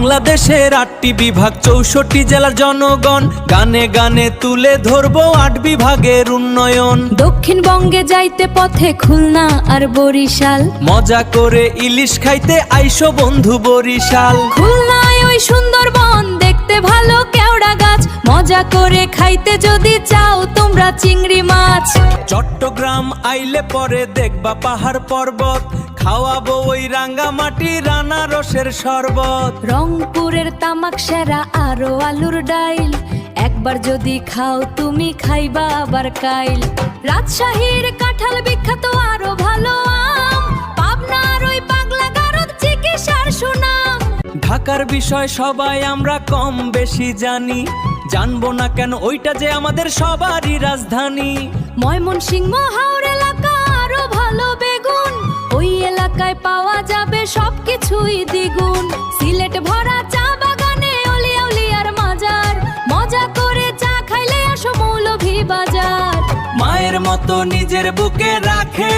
বাংলাদেশের ৮টি বিভাগ ৬৪ জেলার জনগণ গানে গানে তুলে ধরবো ৮ বিভাগের উন্নয়ন। দক্ষিণবঙ্গে যাইতে পথে খুলনা আর বরিশাল, মজা করে ইলিশ খাইতে আইসো বন্ধু বরিশাল। খুলনায় ওই সুন্দরবন দেখতে ভালো কেওড়া গাছ, মজা করে খাইতে যদি চাও তোমরা চিংড়ি মাছ। চট্টগ্রাম আইলে পরে দেখবা পাহাড় পর্বত, খাওয়াবো ওই রাঙ্গামাটি আনারসের শরবত। রংপুরের তামাক সেরা আরো আলুর ডাইল, একবার যদি খাও তুমি খাইবা আবার কাইল। রাজশাহীর কাঁঠাল বিখ্যাত আরো ভালো আম, পাবনার ওই পাগলা গারদ চিকিৎসার সুনাম। ঢাকার বিষয় সবাই আমরা কম বেশি জানি, জানবো না কেন ওইটা যে আমাদের সবারই রাজধানী। ময়মনসিংহ হাওড় এলাকা আরো ভালো বেগুন, ওই এলাকায় পাওয়া যাবে সবকিছুই দ্বিগুণ। সিলেট ভরা চা বাগানে অলিয়া উলিয়ার মাজার, মজা করে চা খাইলে আসো মৌলভী বাজার। মায়ের মতো নিজের বুকে রাখে